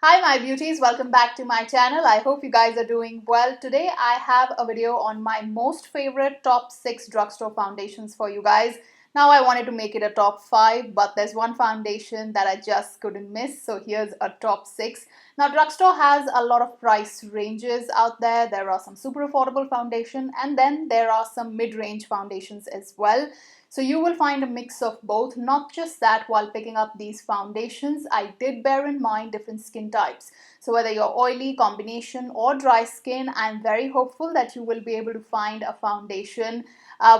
Hi my beauties, welcome back to my channel. I hope you guys are doing well. Today I have a video on my most favorite top 6 drugstore foundations for you guys. Now I wanted to make it a top 5, but there's one foundation that I just couldn't miss. So here's a top 6. Now drugstore has a lot of price ranges out there. There are some super affordable foundation and then there are some mid-range foundations as well. So you will find a mix of both. Not just that, while picking up these foundations, I did bear in mind different skin types. So whether you're oily, combination or dry skin, I'm very hopeful that you will be able to find a foundation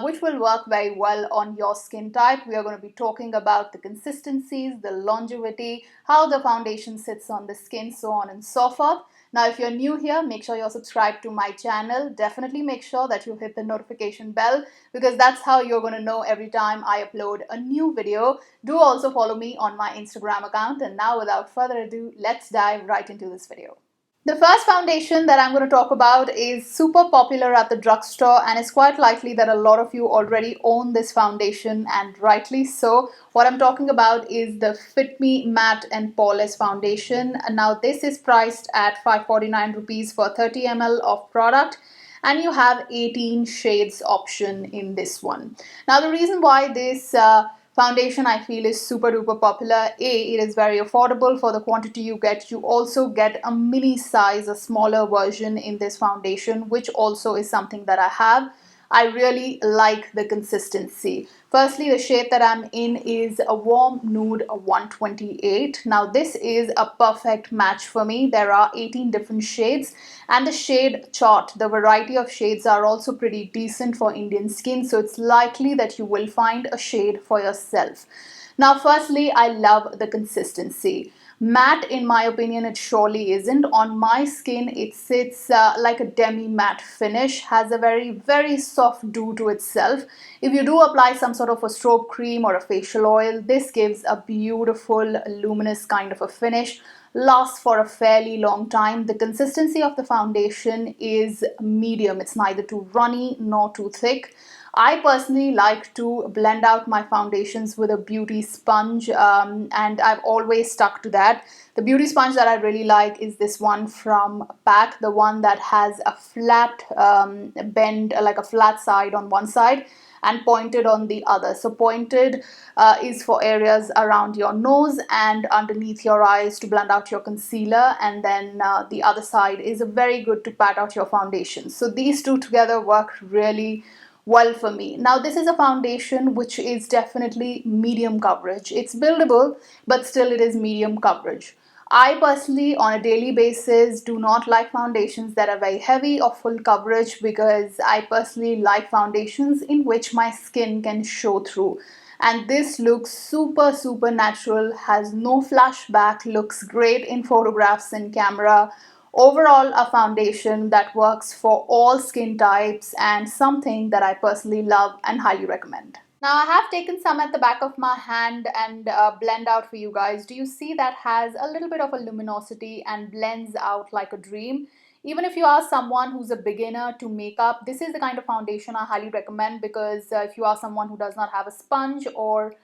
which will work very well on your skin type. We are going to be talking about the consistencies, the longevity, how the foundation sits on the skin, so on and so forth. Now, if you're new here, make sure you're subscribed to my channel. Definitely make sure that you hit the notification bell because that's how you're going to know every time I upload a new video. Do also follow me on my Instagram account. And now, without further ado, let's dive right into this video. The first foundation that I'm going to talk about is super popular at the drugstore, and it's quite likely that a lot of you already own this foundation, and rightly so. What I'm talking about is the Fit Me Matte and Poreless foundation. Now this is priced at 549 rupees for 30 ml of product, and you have 18 shades option in this one. Now the reason why this foundation I feel is super duper popular. It is very affordable for the quantity you get. You also get a mini size, a smaller version in this foundation, which also is something that I have. I really like the consistency. Firstly, the shade that I'm in is a warm nude 128. Now this is a perfect match for me. There are 18 different shades and the shade chart, the variety of shades are also pretty decent for Indian skin. So it's likely that you will find a shade for yourself. Now, firstly, I love the consistency. Matte, in my opinion, it surely isn't. On my skin, it sits like a demi-matte finish, has a very soft dew to itself. If you do apply some sort of a strobe cream or a facial oil, this gives a beautiful, luminous kind of a finish. Lasts for a fairly long time. The consistency of the foundation is medium. It's neither too runny nor too thick. I personally like to blend out my foundations with a beauty sponge, and I've always stuck to that. The beauty sponge that I really like is this one from PAC, the one that has a flat bend, like a flat side on one side and pointed on the other. So pointed is for areas around your nose and underneath your eyes to blend out your concealer, and then the other side is very good to pat out your foundation. So these two together work really well for me. Now this is a foundation which is definitely medium coverage. It's buildable, but still it is medium coverage. I personally, on a daily basis, do not like foundations that are very heavy or full coverage because I personally like foundations in which my skin can show through. And this looks super natural, has no flashback, looks great in photographs and camera. Overall, a foundation that works for all skin types and something that I personally love and highly recommend. Now I have taken some at the back of my hand and blend out for you guys. Do you see that has a little bit of a luminosity and blends out like a dream? Even if you are someone who's a beginner to makeup, this is the kind of foundation I highly recommend because if you are someone who does not have a sponge or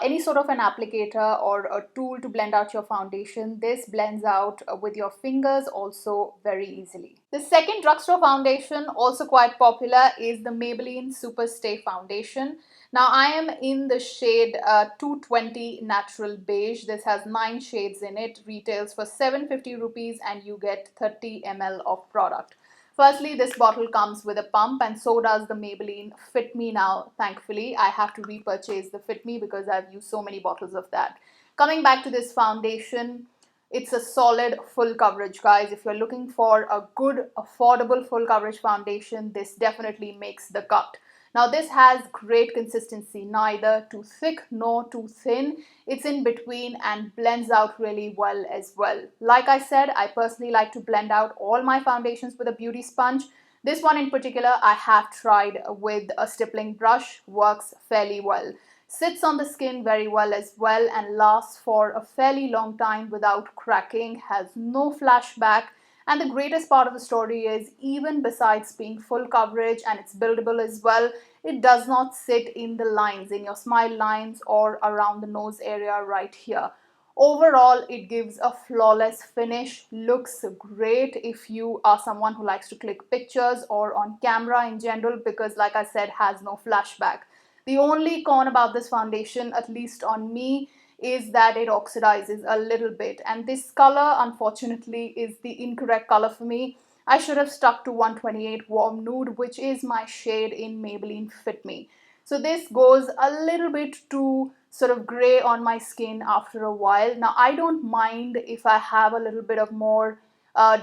any sort of an applicator or a tool to blend out your foundation, this blends out with your fingers also very easily. The second drugstore foundation, also quite popular, is the Maybelline Superstay foundation. Now I am in the shade 220 Natural Beige. This has 9 shades in it, retails for 750 rupees and you get 30 ml of product. Firstly, this bottle comes with a pump and so does the Maybelline Fit Me now. Thankfully, I have to repurchase the Fit Me because I've used so many bottles of that. Coming back to this foundation, it's a solid full coverage, guys. If you're looking for a good, affordable full coverage foundation, this definitely makes the cut. Now this has great consistency, neither too thick nor too thin. It's in between and blends out really well as well. Like I said, I personally like to blend out all my foundations with a beauty sponge. This one in particular, I have tried with a stippling brush, works fairly well. Sits on the skin very well as well and lasts for a fairly long time without cracking, has no flashback. And the greatest part of the story is, even besides being full coverage and it's buildable as well, it does not sit in the lines, in your smile lines or around the nose area right here. Overall, it gives a flawless finish, looks great if you are someone who likes to click pictures or on camera in general, because like I said, has no flashback. The only con about this foundation, at least on me, is that it oxidizes a little bit, and this color unfortunately is the incorrect color for me. I should have stuck to 128 Warm Nude, which is my shade in Maybelline Fit Me. So this goes a little bit too sort of gray on my skin after a while. Now I don't mind if I have a little bit of more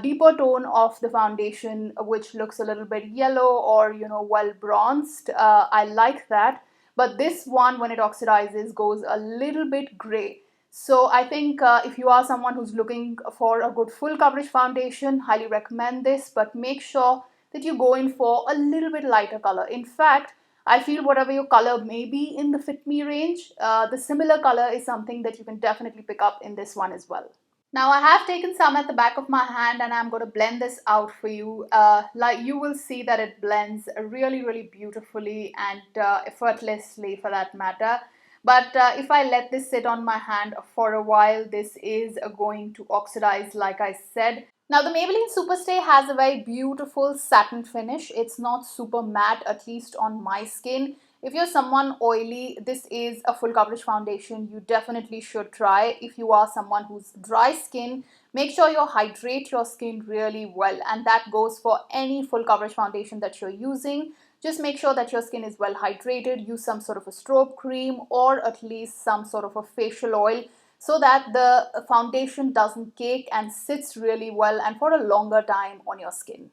deeper tone of the foundation, which looks a little bit yellow or well bronzed. I like that, but this one, when it oxidizes, goes a little bit gray. So I think if you are someone who's looking for a good full coverage foundation, highly recommend this, but make sure that you go in for a little bit lighter color. In fact, I feel whatever your color may be in the Fit Me range, the similar color is something that you can definitely pick up in this one as well. Now I have taken some at the back of my hand and I'm going to blend this out for you. Like you will see that it blends really, really beautifully and effortlessly for that matter. But if I let this sit on my hand for a while, this is going to oxidize, like I said. Now the Maybelline Superstay has a very beautiful satin finish. It's not super matte, at least on my skin. If you're someone oily, this is a full coverage foundation you definitely should try. If you are someone who's dry skin, make sure you hydrate your skin really well, and that goes for any full coverage foundation that you're using. Just make sure that your skin is well hydrated. Use some sort of a strobe cream or at least some sort of a facial oil so that the foundation doesn't cake and sits really well and for a longer time on your skin.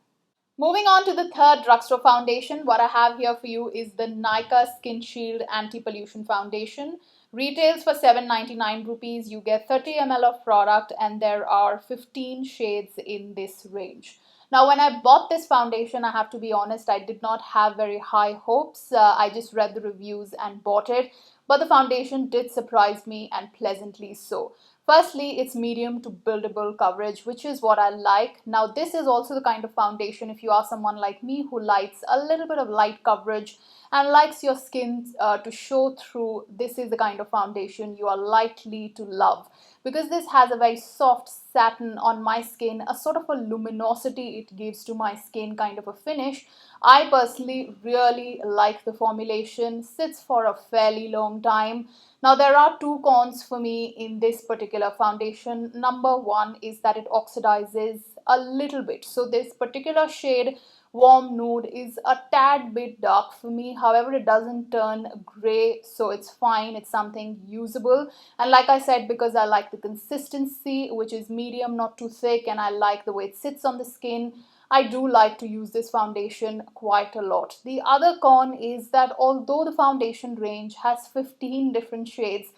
Moving on to the third drugstore foundation, what I have here for you is the Nykaa Skin Shield Anti-Pollution Foundation. Retails for 799 rupees. You get 30 ml of product and there are 15 shades in this range. Now, when I bought this foundation, I have to be honest, I did not have very high hopes. I just read the reviews and bought it. But the foundation did surprise me, and pleasantly so. Firstly, it's medium to buildable coverage, which is what I like. Now, this is also the kind of foundation, if you are someone like me who likes a little bit of light coverage and likes your skin to show through, this is the kind of foundation you are likely to love. Because this has a very soft satin on my skin, a sort of a luminosity it gives to my skin kind of a finish. I personally really like the formulation, sits for a fairly long time. Now there are two cons for me in this particular foundation. Number one is that it oxidizes a little bit. So this particular shade, Warm Nude, is a tad bit dark for me. However, it doesn't turn gray, so it's fine. It's something usable. And like I said, because I like the consistency, which is medium, not too thick, and I like the way it sits on the skin, I do like to use this foundation quite a lot. The other con is that although the foundation range has 15 different shades,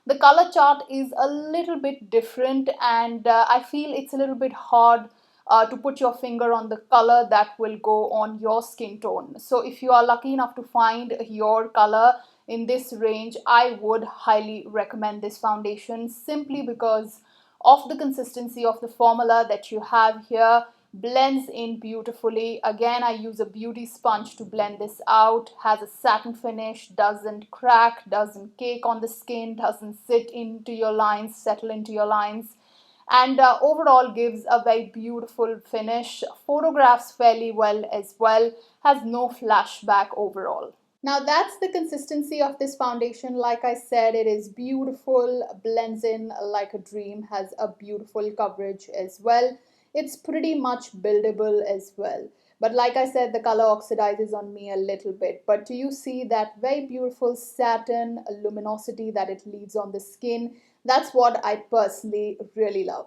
the color chart is a little bit different, and I feel it's a little bit hard to put your finger on the color that will go on your skin tone. So if you are lucky enough to find your color in this range, I would highly recommend this foundation simply because of the consistency of the formula that you have here. Blends in beautifully. Again, I use a beauty sponge to blend this out. Has a satin finish, doesn't crack, doesn't cake on the skin, doesn't sit into your lines, settle into your lines, and overall gives a very beautiful finish. Photographs fairly well as well. Has no flashback overall. Now that's the consistency of this foundation. Like I said, it is beautiful, blends in like a dream, has a beautiful coverage as well. It's pretty much buildable as well. But like I said, the color oxidizes on me a little bit. But do you see that very beautiful satin luminosity that it leaves on the skin? That's what I personally really love.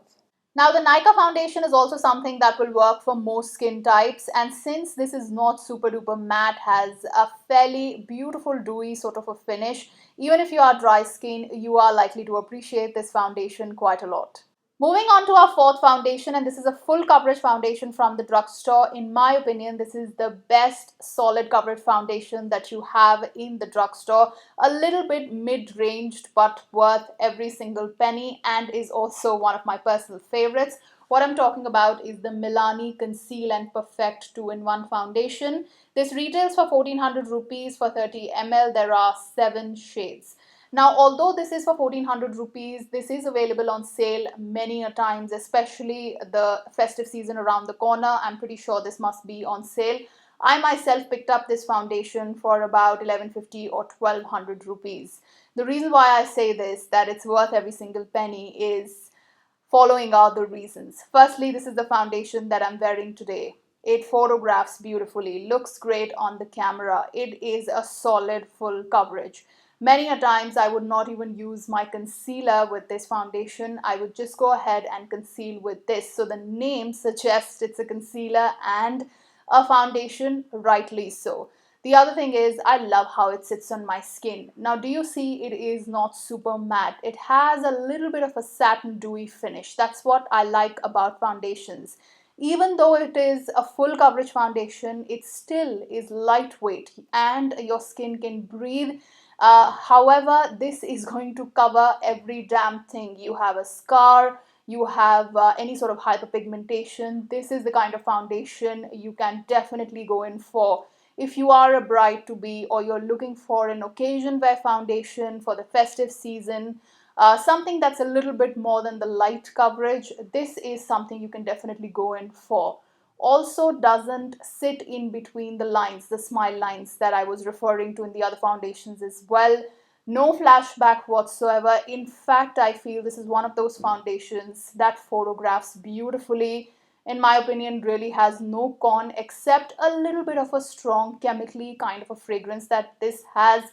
Now the Nykaa foundation is also something that will work for most skin types, and since this is not super duper matte, has a fairly beautiful dewy sort of a finish, even if you are dry skin, you are likely to appreciate this foundation quite a lot. Moving on to our fourth foundation, and this is a full coverage foundation from the drugstore. In my opinion, this is the best solid coverage foundation that you have in the drugstore. A little bit mid-ranged, but worth every single penny, and is also one of my personal favorites. What I'm talking about is the Milani Conceal and Perfect 2-in-1 foundation. This retails for 1400 rupees for 30 ml. There are 7 shades. Now, although this is for 1400 rupees, this is available on sale many a times, especially the festive season around the corner. I'm pretty sure this must be on sale. I myself picked up this foundation for about 1150 or 1200 rupees. The reason why I say this, that it's worth every single penny, is following are the reasons. Firstly, this is the foundation that I'm wearing today. It photographs beautifully, looks great on the camera. It is a solid full coverage. Many a times I would not even use my concealer with this foundation. I would just go ahead and conceal with this. So the name suggests it's a concealer and a foundation, rightly so. The other thing is, I love how it sits on my skin. Now, do you see it is not super matte? It has a little bit of a satin dewy finish. That's what I like about foundations. Even though it is a full coverage foundation, it still is lightweight and your skin can breathe. However, this is going to cover every damn thing. You have a scar, you have any sort of hyperpigmentation. This is the kind of foundation you can definitely go in for. If you are a bride to be, or you're looking for an occasion wear foundation for the festive season, something that's a little bit more than the light coverage, this is something you can definitely go in for. Also doesn't sit in between the lines, the smile lines that I was referring to in the other foundations as well. No flashback whatsoever. In fact, I feel this is one of those foundations that photographs beautifully. In my opinion, really has no con except a little bit of a strong chemically kind of a fragrance that this has.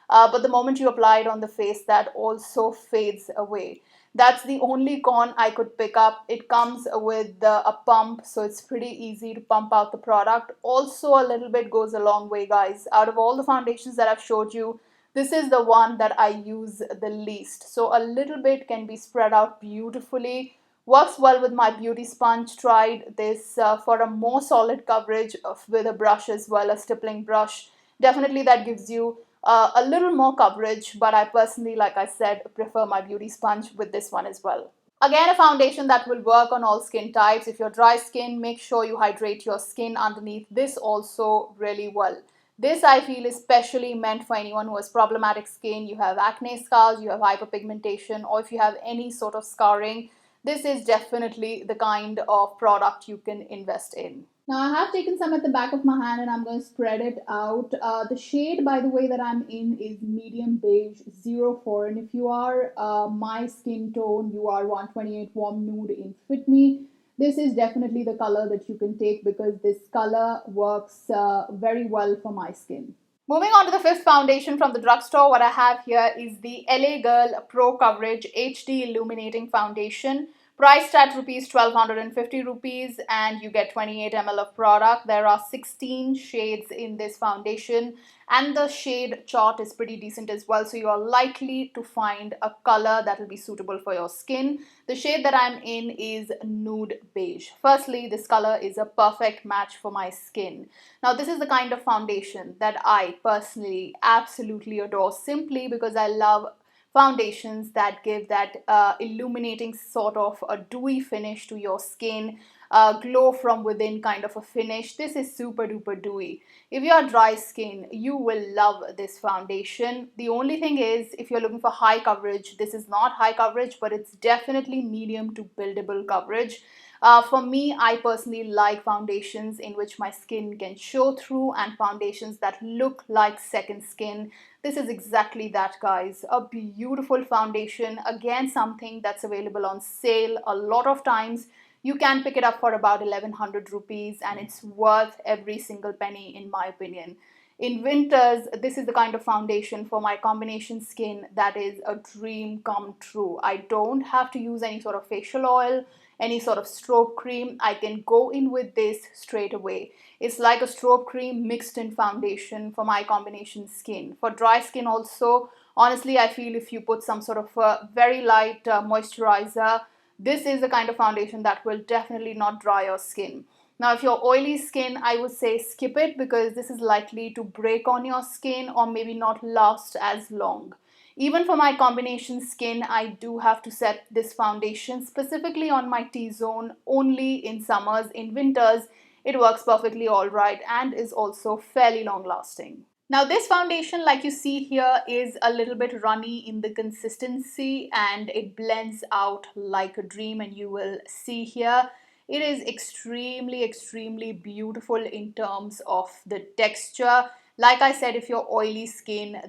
But the moment you apply it on the face, that also fades away. That's the only con I could pick up. It comes with a pump, so it's pretty easy to pump out the product. Also, a little bit goes a long way, guys. Out of all the foundations that I've showed you, this is the one that I use the least. So a little bit can be spread out beautifully. Works well with my beauty sponge. Tried this for a more solid coverage with a brush as well, a stippling brush. Definitely that gives you a little more coverage, but I personally, like I said, prefer my beauty sponge with this one as well. Again, a foundation that will work on all skin types. If you're dry skin, make sure you hydrate your skin underneath this also really well. This I feel is specially meant for anyone who has problematic skin, you have acne scars, you have hyperpigmentation, or if you have any sort of scarring. This is definitely the kind of product you can invest in. Now I have taken some at the back of my hand and I'm going to spread it out. The shade, by the way, that I'm in is medium beige 04. And if you are my skin tone, you are 128 warm nude in Fit Me. This is definitely the color that you can take because this color works very well for my skin. Moving on to the fifth foundation from the drugstore, what I have here is the LA Girl Pro Coverage HD Illuminating Foundation. Priced at rupees 1250 rupees, and you get 28 ml of product. There are 16 shades in this foundation and the shade chart is pretty decent as well, so you are likely to find a color that will be suitable for your skin. The shade that I'm in is nude beige. Firstly, this color is a perfect match for my skin. Now, this is the kind of foundation that I personally absolutely adore, simply because I love foundations that give that illuminating sort of a dewy finish to your skin, glow from within kind of a finish. This is super duper dewy. If you are dry skin, you will love this foundation. The only thing is, if you're looking for high coverage, this is not high coverage, but it's definitely medium to buildable coverage. For me, I personally like foundations in which my skin can show through and foundations that look like second skin. This is exactly that, guys. A beautiful foundation. Again, something that's available on sale a lot of times. You can pick it up for about 1100 rupees and it's worth every single penny in my opinion. In winters, this is the kind of foundation for my combination skin that is a dream come true. I don't have to use any sort of facial oil, any sort of strobe cream. I can go in with this straight away. It's like a strobe cream mixed in foundation for my combination skin. For dry skin also, honestly, I feel if you put some sort of a very light moisturizer, this is the kind of foundation that will definitely not dry your skin. Now, if you're oily skin, I would say skip it because this is likely to break on your skin or maybe not last as long. Even for my combination skin, I do have to set this foundation specifically on my T-zone only in summers. In winters, it works perfectly all right and is also fairly long lasting. Now this foundation, like you see here, is a little bit runny in the consistency and it blends out like a dream, and you will see here it is extremely beautiful in terms of the texture. Like I said, if you're oily skin,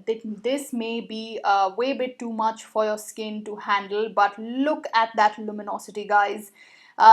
this may be way bit too much for your skin to handle, but look at that luminosity, guys.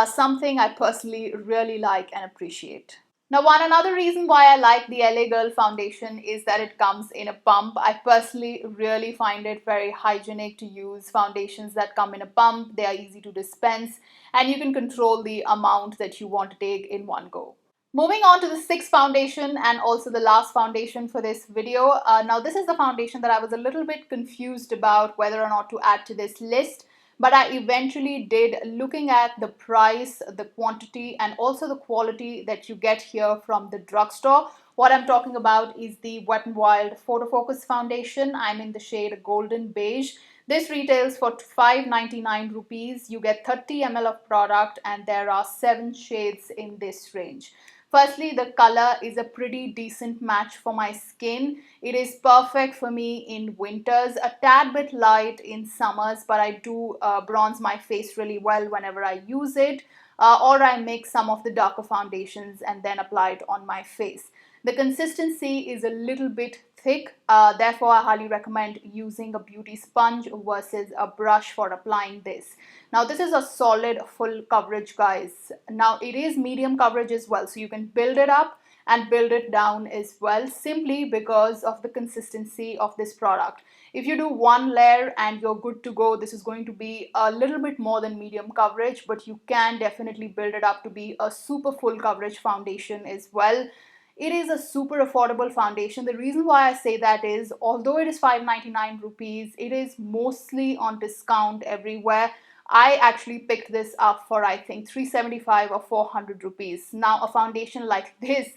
Something I personally really like and appreciate. Now, another reason why I like the LA Girl foundation is that it comes in a pump. I personally really find it very hygienic to use foundations that come in a pump. They are easy to dispense and you can control the amount that you want to take in one go. Moving on to the sixth foundation and also the last foundation for this video. Now this is the foundation that I was a little bit confused about whether or not to add to this list, but I eventually did, looking at the price, the quantity, and also the quality that you get here from the drugstore. What I'm talking about is the Wet n Wild Photo Focus foundation. I'm in the shade Golden Beige. This retails for 599 rupees. You get 30 ml of product and there are 7 shades in this range. Firstly, the color is a pretty decent match for my skin. It is perfect for me in winters, a tad bit light in summers, but I do bronze my face really well whenever I use it, or I mix some of the darker foundations and then apply it on my face. The consistency is a little bit thick, therefore I highly recommend using a beauty sponge versus a brush for applying this. Now this is a solid full coverage, guys. Now it is medium coverage as well, so you can build it up and build it down as well, simply because of the consistency of this product. If you do one layer and you're good to go, this is going to be a little bit more than medium coverage, but you can definitely build it up to be a super full coverage foundation as well. It is a super affordable foundation. The reason why I say that is, although it is 599 rupees, it is mostly on discount everywhere. I actually picked this up for, I think, 375 or 400 rupees. Now a foundation like this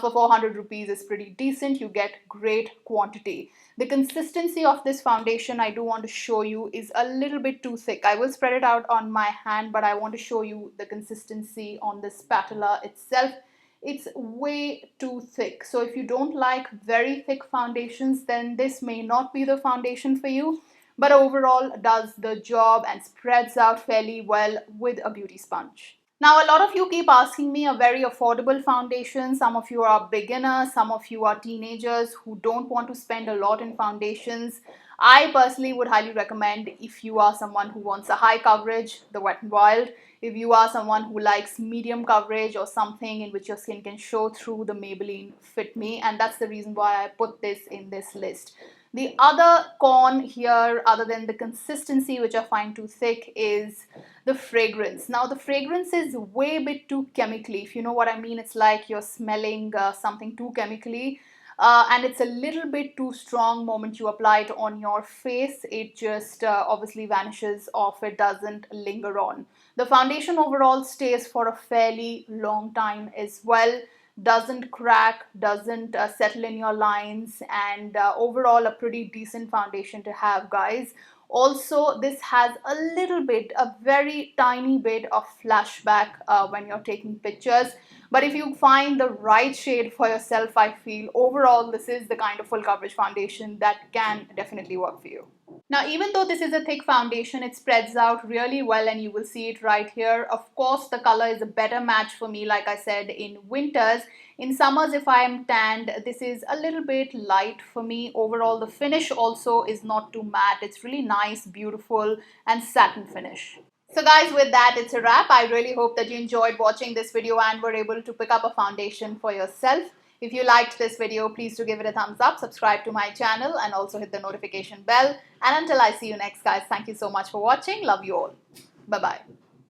for 400 rupees is pretty decent. You get great quantity. The consistency of this foundation, I do want to show you, is a little bit too thick. I will spread it out on my hand, but I want to show you the consistency on the spatula itself. It's way too thick. So if you don't like very thick foundations, then this may not be the foundation for you, but overall does the job and spreads out fairly well with a beauty sponge. Now, a lot of you keep asking me a very affordable foundation. Some of you are beginners, some of you are teenagers who don't want to spend a lot in foundations. I personally would highly recommend, if you are someone who wants a high coverage, the Wet n Wild. If you are someone who likes medium coverage or something in which your skin can show through, the Maybelline Fit Me, and that's the reason why I put this in this list. The other con here, other than the consistency, which I find too thick, is the fragrance. Now the fragrance is way bit too chemically, if you know what I mean. It's like you're smelling something too chemically. And it's a little bit too strong. Moment you apply it on your face, it just obviously vanishes off. It doesn't linger on. The foundation overall stays for a fairly long time as well, doesn't crack, doesn't settle in your lines, and overall a pretty decent foundation to have, guys. Also, this has a little bit, a very tiny bit of flashback when you're taking pictures. But if you find the right shade for yourself, I feel overall this is the kind of full coverage foundation that can definitely work for you. Now, even though this is a thick foundation, it spreads out really well and you will see it right here. Of course, the color is a better match for me, like I said, in winters. In summers, if I am tanned, this is a little bit light for me. Overall, the finish also is not too matte. It's really nice, beautiful, and satin finish. So guys, with that, it's a wrap. I really hope that you enjoyed watching this video and were able to pick up a foundation for yourself. If you liked this video, please do give it a thumbs up, subscribe to my channel, and also hit the notification bell. And until I see you next, guys, thank you so much for watching. Love you all. Bye-bye.